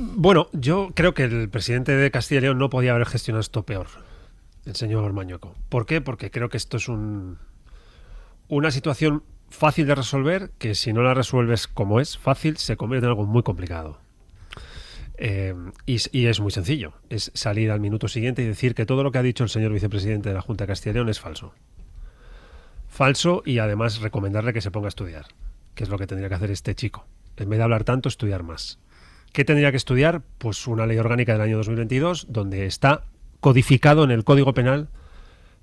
Bueno, yo creo que el presidente de Castilla y León no podía haber gestionado esto peor, el señor Mañueco. ¿Por qué? Porque creo que esto es una situación fácil de resolver, que si no la resuelves como es fácil, se convierte en algo muy complicado. Y es muy sencillo. Es salir al minuto siguiente y decir que todo lo que ha dicho el señor vicepresidente de la Junta de Castilla y León es falso. Falso, y además recomendarle que se ponga a estudiar, que es lo que tendría que hacer este chico. En vez de hablar tanto, estudiar más. ¿Qué tendría que estudiar? Pues una ley orgánica del año 2022, donde está codificado en el Código Penal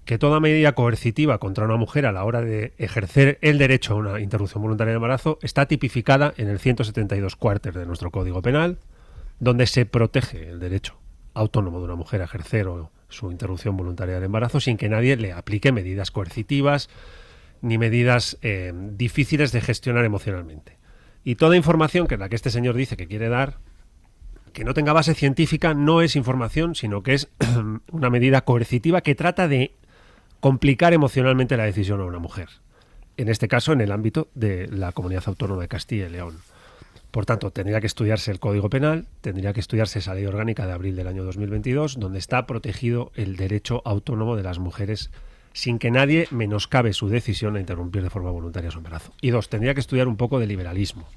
que toda medida coercitiva contra una mujer a la hora de ejercer el derecho a una interrupción voluntaria de embarazo está tipificada en el 172 cuarter de nuestro Código Penal, donde se protege el derecho autónomo de una mujer a ejercer su interrupción voluntaria del embarazo sin que nadie le aplique medidas coercitivas ni medidas difíciles de gestionar emocionalmente. Y toda información que la que este señor dice que quiere dar, que no tenga base científica, no es información, sino que es una medida coercitiva que trata de complicar emocionalmente la decisión a una mujer. En este caso, en el ámbito de la Comunidad Autónoma de Castilla y León. Por tanto, tendría que estudiarse el Código Penal, tendría que estudiarse esa ley orgánica de abril del año 2022, donde está protegido el derecho autónomo de las mujeres sin que nadie menoscabe su decisión a interrumpir de forma voluntaria su embarazo. Y dos, tendría que estudiar un poco de liberalismo.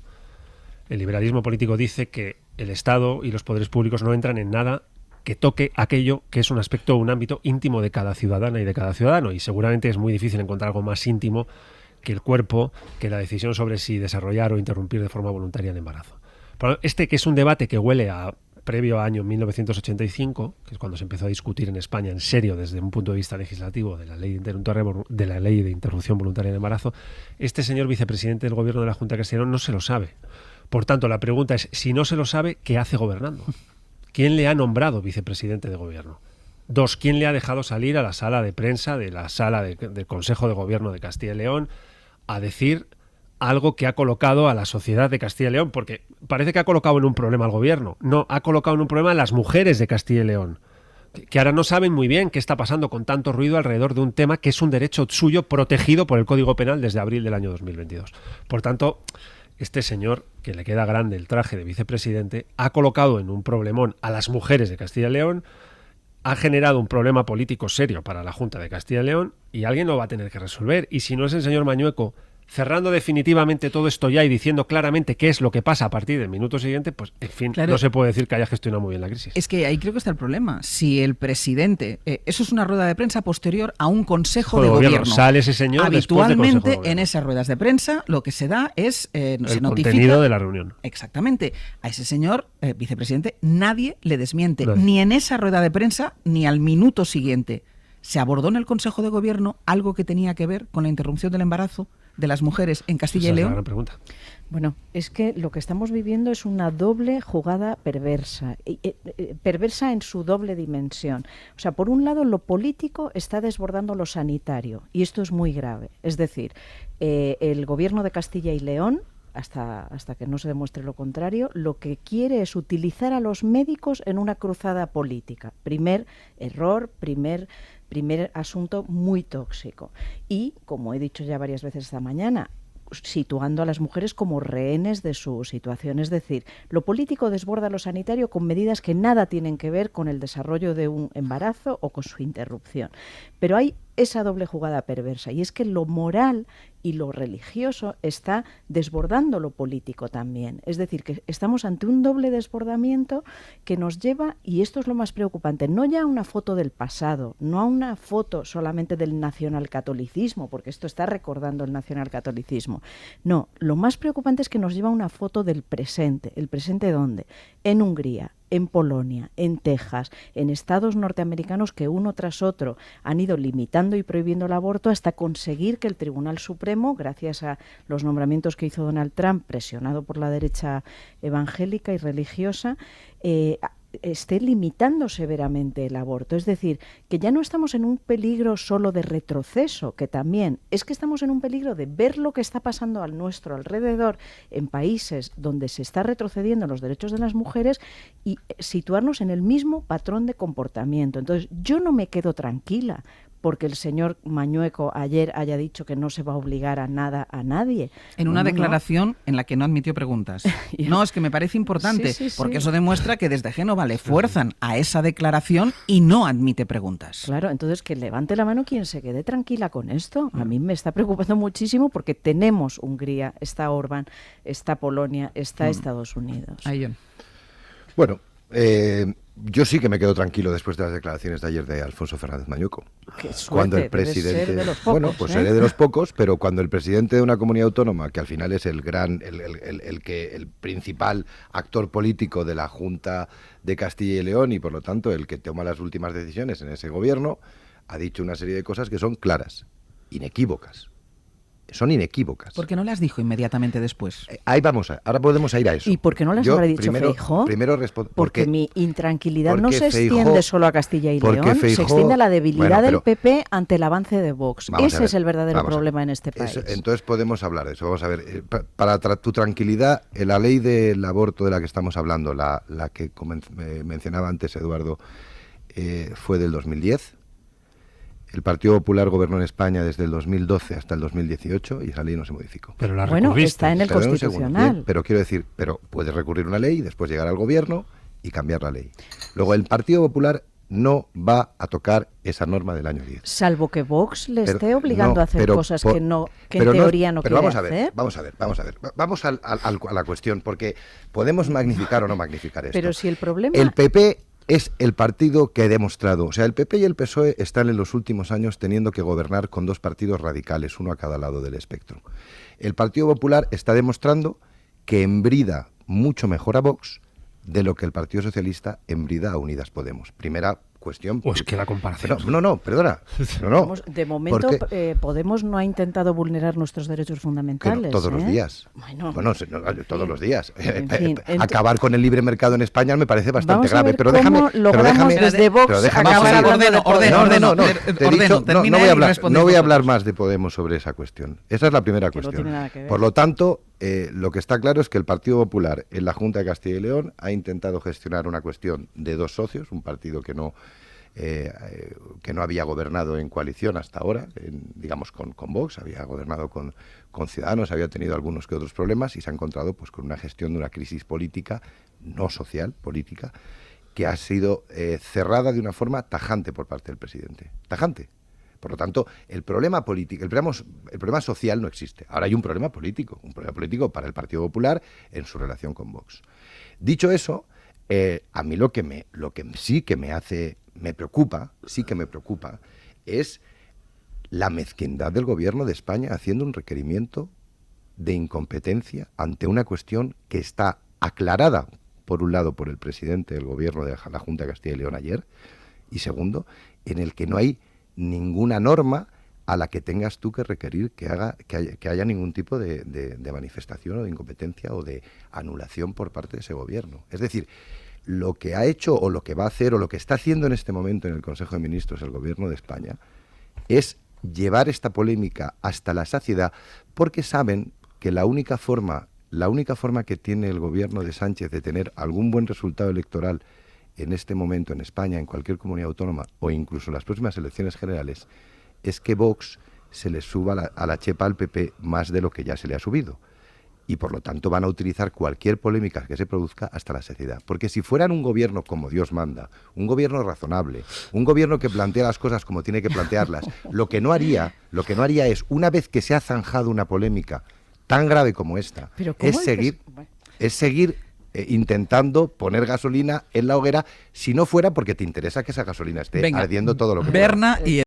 El liberalismo político dice que el Estado y los poderes públicos no entran en nada que toque aquello que es un aspecto, un ámbito íntimo de cada ciudadana y de cada ciudadano. Y seguramente es muy difícil encontrar algo más íntimo que el cuerpo, que la decisión sobre si desarrollar o interrumpir de forma voluntaria el embarazo. Pero que es un debate que huele a previo a año 1985, que es cuando se empezó a discutir en España en serio desde un punto de vista legislativo de la ley de interrupción voluntaria del embarazo, este señor vicepresidente del gobierno de la Junta de Castilla y León no se lo sabe. Por tanto, la pregunta es, si no se lo sabe, ¿qué hace gobernando? ¿Quién le ha nombrado vicepresidente de gobierno? Dos, ¿quién le ha dejado salir a la sala de prensa de la sala del Consejo de Gobierno de Castilla y León a decir algo que ha colocado a la sociedad de Castilla y León? Porque parece que ha colocado en un problema al gobierno. No, ha colocado en un problema a las mujeres de Castilla y León, que ahora no saben muy bien qué está pasando con tanto ruido alrededor de un tema que es un derecho suyo protegido por el Código Penal desde abril del año 2022. Por tanto, este señor, que le queda grande el traje de vicepresidente, ha colocado en un problemón a las mujeres de Castilla y León, ha generado un problema político serio para la Junta de Castilla y León, y alguien lo va a tener que resolver. Y si no es el señor Mañueco cerrando definitivamente todo esto ya y diciendo claramente qué es lo que pasa a partir del minuto siguiente, pues en fin, claro, no se puede decir que haya gestionado muy bien la crisis. Es que ahí creo que está el problema. Si el presidente, eso es una rueda de prensa posterior a un consejo de gobierno. Sale ese señor habitualmente en esas ruedas de prensa lo que se da es el contenido de la reunión. Exactamente. A ese señor vicepresidente nadie le desmiente, ni en esa rueda de prensa ni al minuto siguiente. ¿Se abordó en el consejo de gobierno algo que tenía que ver con la interrupción del embarazo de las mujeres en Castilla y León? Esa es la gran pregunta. Bueno, es que lo que estamos viviendo es una doble jugada perversa, perversa en su doble dimensión. O sea, por un lado, lo político está desbordando lo sanitario, y esto es muy grave. Es decir, el gobierno de Castilla y León, hasta que no se demuestre lo contrario, lo que quiere es utilizar a los médicos en una cruzada política. Primer error, primer asunto muy tóxico. Y, como he dicho ya varias veces esta mañana, situando a las mujeres como rehenes de su situación. Es decir, lo político desborda lo sanitario con medidas que nada tienen que ver con el desarrollo de un embarazo o con su interrupción. Pero hay esa doble jugada perversa, y es que lo moral y lo religioso está desbordando lo político también. Es decir, que estamos ante un doble desbordamiento que nos lleva, y esto es lo más preocupante, no ya a una foto del pasado, no a una foto solamente del nacionalcatolicismo, porque esto está recordando el nacionalcatolicismo. No, lo más preocupante es que nos lleva a una foto del presente. ¿El presente dónde? En Hungría, en Polonia, en Texas, en estados norteamericanos que uno tras otro han ido limitando y prohibiendo el aborto hasta conseguir que el Tribunal Supremo, gracias a los nombramientos que hizo Donald Trump, presionado por la derecha evangélica y religiosa, esté limitando severamente el aborto. Es decir, que ya no estamos en un peligro solo de retroceso, que también es que estamos en un peligro de ver lo que está pasando a nuestro alrededor en países donde se está retrocediendo los derechos de las mujeres y situarnos en el mismo patrón de comportamiento. Entonces, yo no me quedo tranquila, porque el señor Mañueco ayer haya dicho que no se va a obligar a nada a nadie. En una declaración en la que no admitió preguntas. No, es que me parece importante, porque eso demuestra que desde Génova le fuerzan a esa declaración y no admite preguntas. Claro, entonces que levante la mano quien se quede tranquila con esto. A mí me está preocupando muchísimo porque tenemos Hungría, está Orbán, está Polonia, está Estados Unidos. Ahí yo. Bueno, yo sí que me quedo tranquilo después de las declaraciones de ayer de Alfonso Fernández Mañuco. Qué suerte, cuando el debe presidente, ser de los pocos, bueno, pues seré de los pocos, pero cuando el presidente de una comunidad autónoma, que al final es el principal actor político de la Junta de Castilla y León y por lo tanto el que toma las últimas decisiones en ese gobierno, ha dicho una serie de cosas que son claras, inequívocas. Son inequívocas. ¿Por qué no las dijo inmediatamente después? Ahí vamos, ahora podemos ir a eso. ¿Y por qué no las habrá dicho Feijóo? Primero respondo. Porque mi intranquilidad no se extiende solo a Castilla y León, Feijóo, se extiende a la debilidad del PP ante el avance de Vox. Ese es el verdadero problema en este país. Entonces podemos hablar de eso. Vamos a ver, para tu tranquilidad, la ley del aborto de la que estamos hablando, la que mencionaba antes Eduardo, fue del 2010. El Partido Popular gobernó en España desde el 2012 hasta el 2018 y esa ley no se modificó. Pero la bueno, recurriste. está en el Constitucional. Pero quiero decir, puedes recurrir una ley, después llegar al gobierno y cambiar la ley. Luego, el Partido Popular no va a tocar esa norma del año 10. Salvo que Vox le esté obligando a hacer cosas que en teoría no quiere hacer. Vamos a ver. Vamos a la cuestión, porque podemos magnificar o no magnificar esto. Pero si el problema... El PP es el partido que ha demostrado, o sea, el PP y el PSOE están en los últimos años teniendo que gobernar con dos partidos radicales, uno a cada lado del espectro. El Partido Popular está demostrando que embrida mucho mejor a Vox de lo que el Partido Socialista embrida a Unidas Podemos. Primera cuestión. Pues que la comparación. Perdona. De momento, Podemos no ha intentado vulnerar nuestros derechos fundamentales. Todos los días. Bueno, todos los días. En fin, acabar con el libre mercado en España me parece bastante grave. Pero déjame. Desde Vox acabar ordeno. No voy a hablar más de Podemos sobre esa cuestión. Esa es la primera cuestión. No tiene nada que ver. Por lo tanto, lo que está claro es que el Partido Popular en la Junta de Castilla y León ha intentado gestionar una cuestión de dos socios, un partido que no había gobernado en coalición hasta ahora, digamos con Vox, había gobernado con Ciudadanos, había tenido algunos que otros problemas y se ha encontrado pues con una gestión de una crisis política, no social, política, que ha sido cerrada de una forma tajante por parte del presidente. Tajante. Por lo tanto, el problema político, el problema social no existe. Ahora hay un problema político para el Partido Popular en su relación con Vox. Dicho eso, a mí lo que me preocupa es la mezquindad del gobierno de España haciendo un requerimiento de incompetencia ante una cuestión que está aclarada, por un lado, por el presidente del gobierno de la Junta de Castilla y León ayer, y segundo, en el que no hay ninguna norma a la que tengas tú que requerir que haya ningún tipo de manifestación o de incompetencia o de anulación por parte de ese gobierno. Es decir, lo que ha hecho o lo que va a hacer o lo que está haciendo en este momento en el Consejo de Ministros el gobierno de España es llevar esta polémica hasta la saciedad, porque saben que la única forma que tiene el gobierno de Sánchez de tener algún buen resultado electoral en este momento en España, en cualquier comunidad autónoma o incluso en las próximas elecciones generales, es que Vox se le suba a la chepa al PP más de lo que ya se le ha subido. Y por lo tanto van a utilizar cualquier polémica que se produzca hasta la saciedad. Porque si fueran un gobierno como Dios manda, un gobierno razonable, un gobierno que plantea las cosas como tiene que plantearlas, lo que no haría es, una vez que se ha zanjado una polémica tan grave como esta, es seguir intentando poner gasolina en la hoguera, si no fuera porque te interesa que esa gasolina esté ardiendo todo lo que pueda.